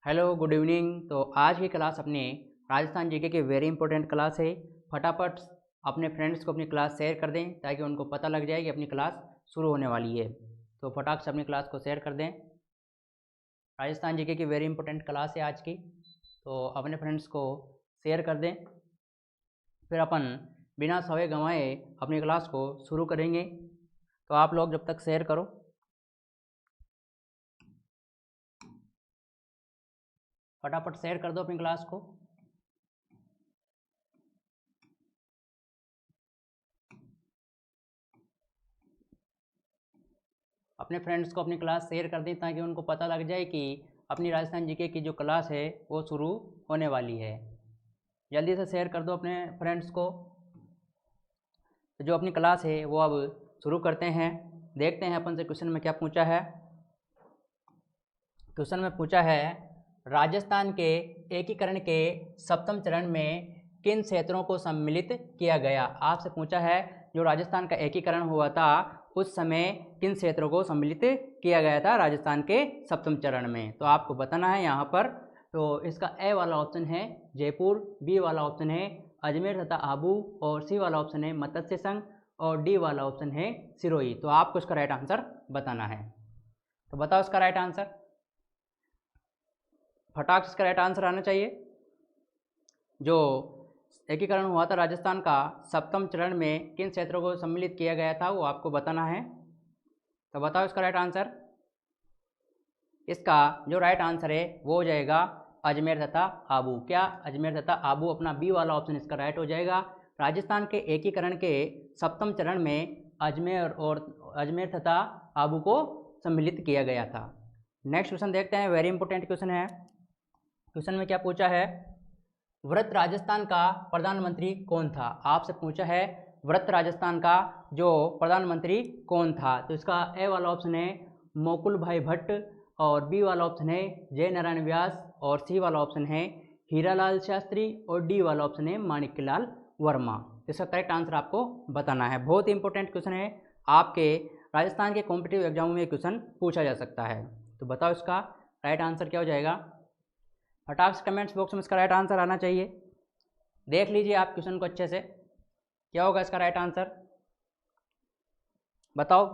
Hello good evening. तो आज की क्लास अपने राजस्थान जीके की वेरी इंपॉर्टेंट क्लास है। फटाफट अपने फ्रेंड्स को अपनी क्लास शेयर कर दें ताकि उनको पता लग जाए कि अपनी क्लास शुरू होने वाली है। तो फटाक से अपनी क्लास को शेयर कर दें। राजस्थान जीके की वेरी इंपॉर्टेंट क्लास है आज की, तो अपने फ्रेंड्स को शेयर कर दें। फिर अपन बिना समय गंवाए अपनी क्लास को शुरू करेंगे। तो आप लोग जब तक शेयर करो, फटाफट शेयर कर दो अपनी क्लास को। अपने फ्रेंड्स को अपनी क्लास शेयर कर दें ताकि उनको पता लग जाए कि अपनी राजस्थान जीके की जो क्लास है वो शुरू होने वाली है। जल्दी से शेयर कर दो अपने फ्रेंड्स को। तो जो अपनी क्लास है वो अब शुरू करते हैं। देखते हैं अपन से क्वेश्चन में क्या पूछा है। क्वेश्चन में पूछा है, राजस्थान के एकीकरण के सप्तम चरण में किन क्षेत्रों को सम्मिलित किया गया। आपसे पूछा है जो राजस्थान का एकीकरण हुआ था उस समय किन क्षेत्रों को सम्मिलित किया गया था राजस्थान के सप्तम चरण में। तो आपको बताना है यहाँ पर। तो इसका ए वाला ऑप्शन है जयपुर, बी वाला ऑप्शन है अजमेर तथा आबू, और सी वाला ऑप्शन है मत्स्य संघ, और डी वाला ऑप्शन है सिरोही। तो आपको इसका राइट आंसर बताना है। तो बताओ इसका राइट आंसर। फटाक से इसका राइट आंसर आना चाहिए। जो एकीकरण हुआ था राजस्थान का सप्तम चरण में किन क्षेत्रों को सम्मिलित किया गया था वो आपको बताना है। तो बताओ इसका राइट आंसर। इसका जो राइट आंसर है वो हो जाएगा अजमेर तथा आबू। क्या अजमेर तथा आबू? अपना बी वाला ऑप्शन इसका राइट हो जाएगा। राजस्थान के एकीकरण के सप्तम चरण में अजमेर तथा आबू को सम्मिलित किया गया था। नेक्स्ट क्वेश्चन देखते हैं, वेरी इंपॉर्टेंट क्वेश्चन है। क्वेश्चन में क्या पूछा है, वृत्त राजस्थान का प्रधानमंत्री कौन था। आपसे पूछा है वृत्त राजस्थान का जो प्रधानमंत्री कौन था। तो इसका ए वाला ऑप्शन है मोकुल भाई भट्ट, और बी वाला ऑप्शन है जय नारायण व्यास, और सी वाला ऑप्शन है हीरालाल शास्त्री, और डी वाला ऑप्शन है माणिक्यलाल वर्मा। इसका करेक्ट आंसर आपको बताना है। बहुत इंपॉर्टेंट क्वेश्चन है, आपके राजस्थान के कॉम्पिटिटिव एग्जामों में क्वेश्चन पूछा जा सकता है। तो बताओ इसका राइट आंसर क्या हो जाएगा। फटाक से कमेंट्स बॉक्स में इसका राइट आंसर आना चाहिए। देख लीजिए आप क्वेश्चन को अच्छे से, क्या होगा इसका राइट आंसर। बताओ।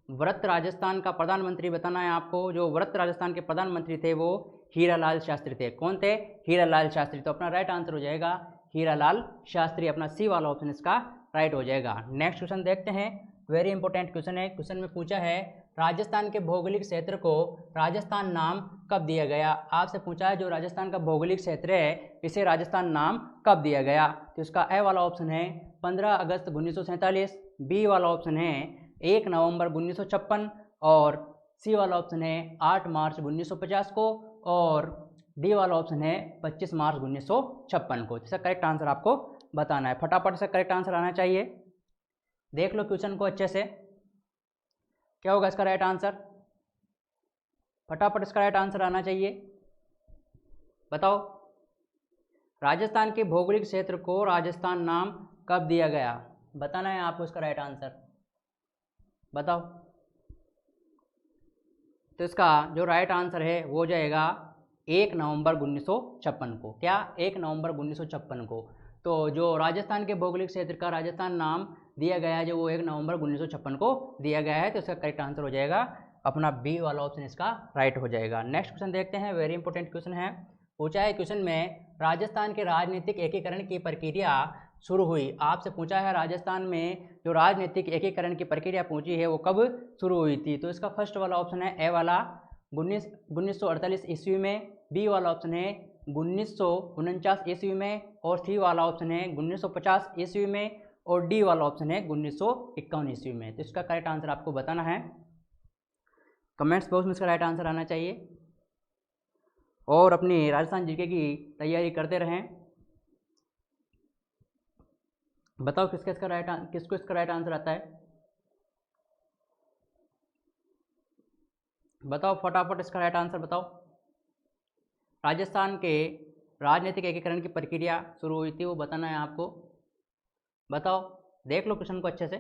वृत्त राजस्थान का प्रधानमंत्री बताना है आपको। जो वृत्त राजस्थान के प्रधानमंत्री थे वो हीरालाल शास्त्री थे। कौन थे? हीरालाल शास्त्री। तो अपना राइट आंसर हो जाएगा हीरालाल शास्त्री। अपना सी वाला ऑप्शन इसका राइट हो जाएगा। नेक्स्ट क्वेश्चन देखते हैं, वेरी इंपॉर्टेंट क्वेश्चन है। क्वेश्चन में पूछा है राजस्थान के भौगोलिक क्षेत्र को राजस्थान नाम कब दिया गया। आपसे पूछा है जो राजस्थान का भौगोलिक क्षेत्र है इसे राजस्थान नाम कब दिया गया। तो इसका ए वाला ऑप्शन है 15 अगस्त 1947, बी वाला ऑप्शन है 1 नवंबर 1956, और सी वाला ऑप्शन है 8 मार्च 1950 को, और डी वाला ऑप्शन है 25 मार्च 1956 को। इसका करेक्ट आंसर आपको बताना है। फटाफट से करेक्ट आंसर आना चाहिए। देख लो क्वेश्चन को अच्छे से, क्या होगा इसका राइट आंसर। फटाफट इसका राइट आंसर आना चाहिए। बताओ। राजस्थान के भौगोलिक क्षेत्र को राजस्थान नाम कब दिया गया, बताना है आपको इसका राइट आंसर। बताओ। तो इसका जो राइट आंसर है वो हो जाएगा 1 नवंबर 1956 को। क्या? 1 नवंबर 1956 को। तो जो राजस्थान के भौगोलिक क्षेत्र का राजस्थान नाम दिया गया है जो वो 1 नवंबर 1956 को दिया गया है। तो इसका करेक्ट आंसर हो जाएगा अपना बी वाला ऑप्शन इसका राइट हो जाएगा। नेक्स्ट क्वेश्चन देखते हैं, वेरी इंपॉर्टेंट क्वेश्चन है। पूछा है क्वेश्चन में राजस्थान के राजनीतिक एकीकरण की प्रक्रिया शुरू हुई। आपसे पूछा है राजस्थान में जो राजनीतिक एकीकरण की प्रक्रिया पूछी है वो कब शुरू हुई थी। तो इसका फर्स्ट वाला ऑप्शन है ए वाला 1948 ईस्वी में, बी वाला ऑप्शन है 1949 ईस्वी में, और सी वाला ऑप्शन है 1950 ईस्वी में, और डी वाला ऑप्शन है 1951 ईस्वी में। तो इसका करेक्ट आंसर आपको बताना है। कमेंट्स बॉक्स में इसका राइट आंसर आना चाहिए, और अपनी राजस्थान जीके की तैयारी करते रहें। बताओ किसको इसका राइट आंसर आता है। बताओ फटाफट इसका राइट आंसर बताओ। राजस्थान के राजनीतिक एकीकरण की प्रक्रिया शुरू हुई थी वो बताना है आपको। बताओ। देख लो क्वेश्चन को अच्छे से।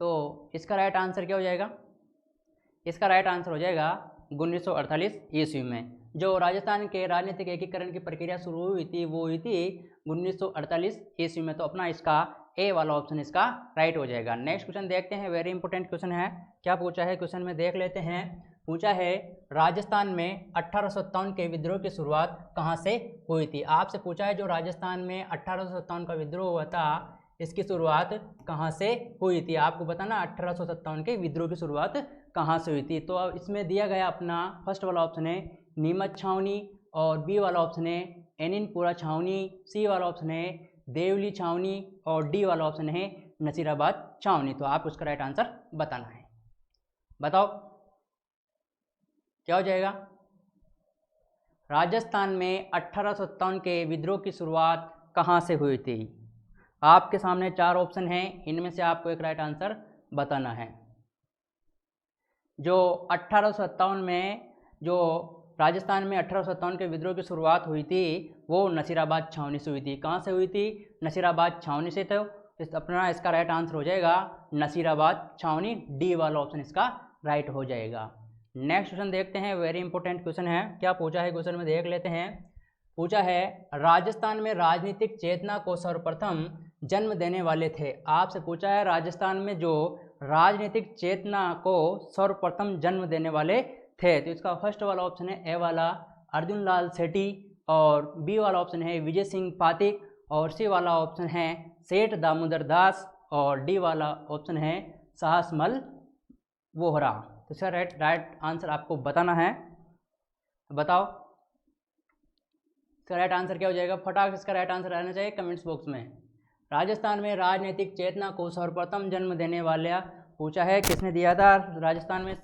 तो इसका राइट आंसर क्या हो जाएगा? इसका राइट आंसर हो जाएगा 1948 ईस्वी में। जो राजस्थान के राजनीतिक एकीकरण की प्रक्रिया शुरू हुई थी वो हुई थी 1948 ईस्वी में। तो अपना इसका ए वाला ऑप्शन इसका राइट हो जाएगा। नेक्स्ट क्वेश्चन देखते हैं, वेरी इंपॉर्टेंट क्वेश्चन है। क्या पूछा है क्वेश्चन में देख लेते हैं। पूछा है राजस्थान में 1857 के विद्रोह की शुरुआत कहाँ से हुई थी। आपसे पूछा है जो राजस्थान में 1857 का विद्रोह हुआ था इसकी शुरुआत कहाँ से हुई थी। आपको बताना 1857 के विद्रोह की शुरुआत कहाँ से हुई थी। तो अब इसमें दिया गया अपना फर्स्ट वाला ऑप्शन है नीमच छावनी, और बी वाला ऑप्शन है एनिनपुरा छावनी, सी वाला ऑप्शन है देवली छावनी, और डी वाला ऑप्शन है नसीराबाद छावनी। तो आप उसका राइट आंसर बताना है। बताओ क्या हो जाएगा? राजस्थान में 1857 के विद्रोह की शुरुआत कहाँ से हुई थी। आपके सामने 4 ऑप्शन हैं, इनमें से आपको एक राइट आंसर बताना है। जो 1857 में जो राजस्थान में 1857 के विद्रोह की शुरुआत हुई थी वो नसीराबाद छावनी से हुई थी। कहाँ से हुई थी? नसीराबाद छावनी से। तो अपना इसका राइट आंसर हो जाएगा नसीराबाद छावनी, डी वाला ऑप्शन इसका राइट हो जाएगा। नेक्स्ट क्वेश्चन देखते हैं, वेरी इंपॉर्टेंट क्वेश्चन है। क्या पूछा है क्वेश्चन में देख लेते हैं। पूछा है राजस्थान में राजनीतिक चेतना को सर्वप्रथम जन्म देने वाले थे। आपसे पूछा है राजस्थान में जो राजनीतिक चेतना को सर्वप्रथम जन्म देने वाले थे। तो इसका फर्स्ट वाला ऑप्शन है ए वाला अर्जुन लाल सेठी, और बी वाला ऑप्शन है विजय सिंह पातिक, और सी वाला ऑप्शन है सेठ दामोदर दास, और डी वाला ऑप्शन है साहसमल वोहरा। तो इसका राइट आंसर आपको बताना है। बताओ इसका राइट आंसर क्या हो जाएगा? फटाक से इसका राइट आंसर रहना चाहिए कमेंट्स बॉक्स में। राजस्थान में राजनीतिक चेतना को सर्वप्रथम जन्म देने वाला पूछा है किसने दिया था। राजस्थान में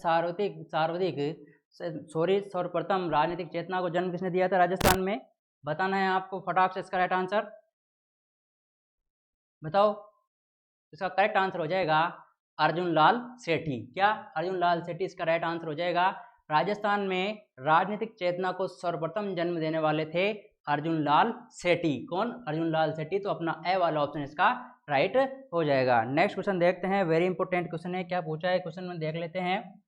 सर्वप्रथम राजनीतिक चेतना को जन्म किसने दिया था राजस्थान में? बताना है आपको फटाक से इसका राइट आंसर। बताओ इसका करेक्ट आंसर हो जाएगा अर्जुन लाल सेठी। क्या? अर्जुन लाल सेठी इसका राइट आंसर हो जाएगा। राजस्थान में राजनीतिक चेतना को सर्वप्रथम जन्म देने वाले थे अर्जुन लाल सेठी। कौन? अर्जुन लाल सेठी। तो अपना ए वाला ऑप्शन इसका राइट हो जाएगा। नेक्स्ट क्वेश्चन देखते हैं, वेरी इंपॉर्टेंट क्वेश्चन है। क्या पूछा है क्वेश्चन में देख लेते हैं।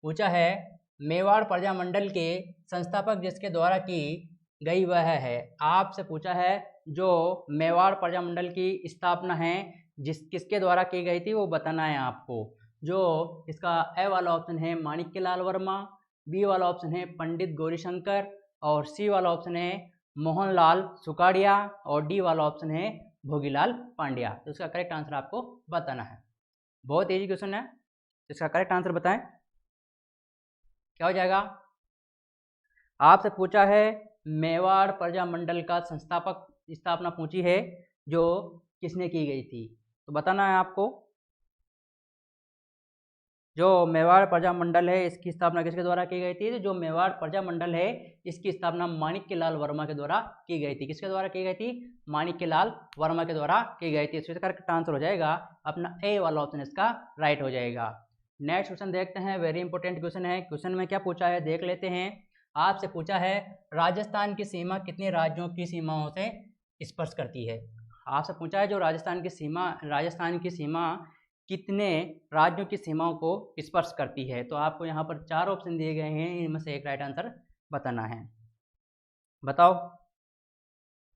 पूछा है मेवाड़ प्रजामंडल के संस्थापक जिसके द्वारा की गई वह है। आपसे पूछा है जो मेवाड़ प्रजामंडल की स्थापना है किसके द्वारा की गई थी वो बताना है आपको। जो इसका ए वाला ऑप्शन है माणिक्यलाल वर्मा, बी वाला ऑप्शन है पंडित गौरीशंकर, और सी वाला ऑप्शन है मोहनलाल सुकाड़िया, और डी वाला ऑप्शन है भोगीलाल पांड्या। तो इसका करेक्ट आंसर आपको बताना है। बहुत इजी क्वेश्चन है, इसका करेक्ट आंसर बताएं क्या हो जाएगा। आपसे पूछा है मेवाड़ प्रजामंडल का संस्थापक स्थापना पूछी है जो किसने की गई थी, तो बताना है आपको। जो मेवाड़ प्रजामंडल है इसकी स्थापना किसके द्वारा की गई थी? जो मेवाड़ प्रजामंडल है इसकी स्थापना माणिक्यलाल वर्मा के द्वारा की गई थी। किसके द्वारा की गई थी? माणिक्यलाल वर्मा के द्वारा की गई थी। इसका करेक्ट आंसर हो जाएगा अपना ए वाला ऑप्शन इसका राइट हो जाएगा। नेक्स्ट क्वेश्चन देखते हैं, वेरी इंपॉर्टेंट क्वेश्चन है। क्वेश्चन में क्या पूछा है देख लेते हैं। आपसे पूछा है राजस्थान की सीमा कितने राज्यों की सीमाओं से स्पर्श करती है। आपसे पूछा है जो राजस्थान की सीमा कितने राज्यों की सीमाओं को स्पर्श करती है। तो आपको यहाँ पर 4 ऑप्शन दिए गए हैं, इनमें से एक राइट आंसर बताना है। बताओ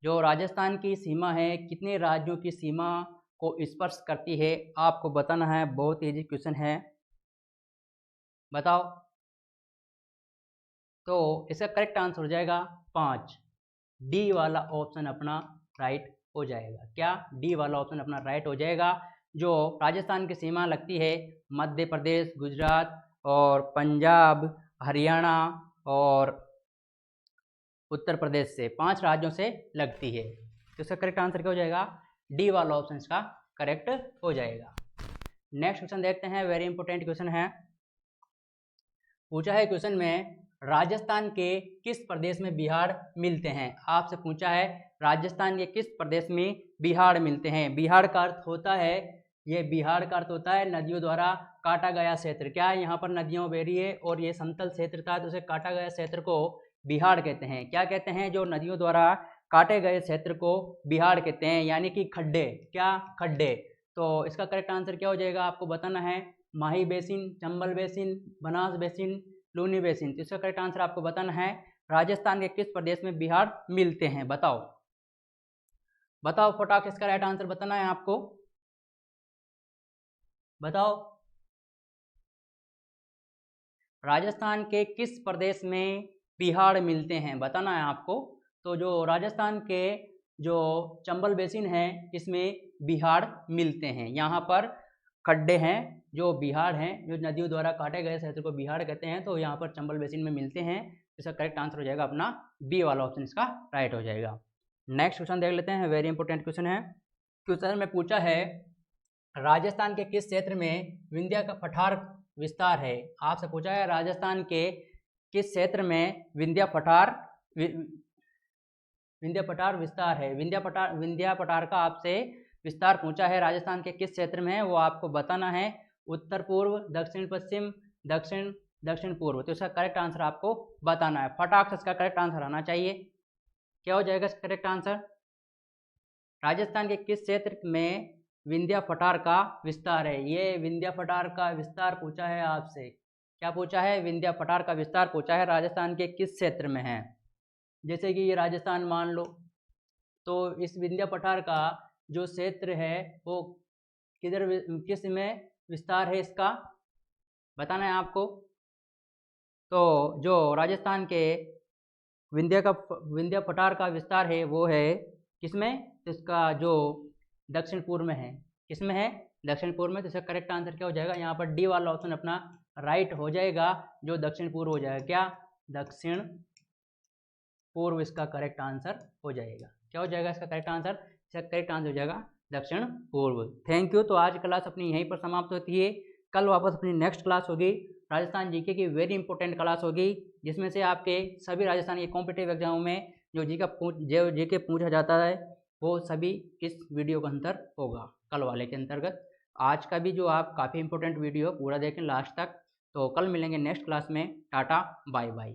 जो राजस्थान की सीमा है कितने राज्यों की सीमा को स्पर्श करती है, आपको बताना है। बहुत इजी क्वेश्चन है, बताओ। तो इसका करेक्ट आंसर हो जाएगा 5, डी वाला ऑप्शन अपना राइट हो जाएगा। क्या? डी वाला ऑप्शन अपना राइट हो जाएगा। जो राजस्थान की सीमा लगती है मध्य प्रदेश, गुजरात और पंजाब, हरियाणा और उत्तर प्रदेश से 5 राज्यों से लगती है। तो इसका करेक्ट आंसर क्या हो जाएगा? डी वाला ऑप्शन इसका करेक्ट हो जाएगा। नेक्स्ट क्वेश्चन देखते हैं, वेरी इंपॉर्टेंट क्वेश्चन है। पूछा है क्वेश्चन में राजस्थान के किस प्रदेश में बिहार मिलते हैं। आपसे पूछा है राजस्थान के किस प्रदेश में बिहार मिलते हैं। बिहार का अर्थ होता है नदियों द्वारा काटा गया क्षेत्र। क्या है? यहाँ पर नदियों बह रही है और ये समतल क्षेत्र था, तो उसे काटा गया क्षेत्र को बिहार कहते हैं। क्या कहते हैं? जो नदियों द्वारा काटे गए क्षेत्र को बिहार कहते हैं, यानी कि खड्डे। क्या? खड्डे। तो इसका करेक्ट आंसर क्या हो जाएगा आपको बताना है। Mahi basin, Chambal basin, Banas basin, Luni basin. तो इसका करेक्ट आंसर आपको बताना है राजस्थान के किस प्रदेश में बिहार मिलते हैं, बताओ बताओ फटाक, इसका राइट आंसर बताना है आपको, बताओ राजस्थान के किस प्रदेश में बिहार मिलते हैं, बताना है आपको। तो जो राजस्थान के जो चंबल बेसिन है इसमें बिहार मिलते हैं, यहाँ पर खड्डे हैं जो बिहार हैं, जो नदियों द्वारा काटे गए क्षेत्र को बिहार कहते हैं, तो यहाँ पर चंबल बेसिन में मिलते हैं। इसका करेक्ट आंसर हो जाएगा अपना बी वाला ऑप्शन, इसका राइट हो जाएगा। नेक्स्ट क्वेश्चन देख लेते हैं, वेरी इंपॉर्टेंट क्वेश्चन है। क्वेश्चन में पूछा है राजस्थान के किस क्षेत्र में विंध्य का पठार विस्तार है। आपसे पूछा है राजस्थान के किस क्षेत्र में विंध्य पठार विस्तार है। विंध्य पठार का आपसे विस्तार पूछा है, राजस्थान के किस क्षेत्र में है वो आपको बताना है। उत्तर पूर्व, दक्षिण पश्चिम, दक्षिण पूर्व। तो इसका करेक्ट आंसर आपको बताना है, फटाक से इसका करेक्ट आंसर आना चाहिए। क्या हो जाएगा इसका करेक्ट आंसर? राजस्थान के किस क्षेत्र में विंध्य पठार का विस्तार है। ये विंध्य पठार का विस्तार पूछा है आपसे, क्या पूछा है? विंध्य पठार का विस्तार पूछा है, राजस्थान के किस क्षेत्र में है। जैसे कि ये राजस्थान मान लो, तो इस विंध्य पठार का जो क्षेत्र है वो किस में विस्तार है, इसका बताना है आपको। तो जो राजस्थान के विंध्य पठार का विस्तार है वो है किसमें, तो इसका जो दक्षिण पूर्व में है। किसमें है? दक्षिण पूर्व में। तो इसका करेक्ट आंसर क्या हो जाएगा? यहाँ पर डी वाला ऑप्शन अपना राइट हो जाएगा, जो दक्षिण पूर्व हो जाएगा। क्या? दक्षिण पूर्व इसका करेक्ट आंसर हो जाएगा। क्या हो जाएगा इसका करेक्ट आंसर? इसका करेक्ट आंसर हो जाएगा दक्षिण पूर्व। Thank you. तो आज क्लास अपनी यहीं पर समाप्त होती है। कल वापस अपनी नेक्स्ट क्लास होगी, राजस्थान जीके की वेरी इंपॉर्टेंट क्लास होगी, जिसमें से आपके सभी राजस्थान के कॉम्पिटिटिव एग्जामों में जो जीके पूछा जाता है वो सभी इस वीडियो के अंदर होगा, कल वाले के अंतर्गत। आज का भी जो आप काफ़ी इंपॉर्टेंट वीडियो पूरा देखें लास्ट तक। तो कल मिलेंगे नेक्स्ट क्लास में। Tata bye bye.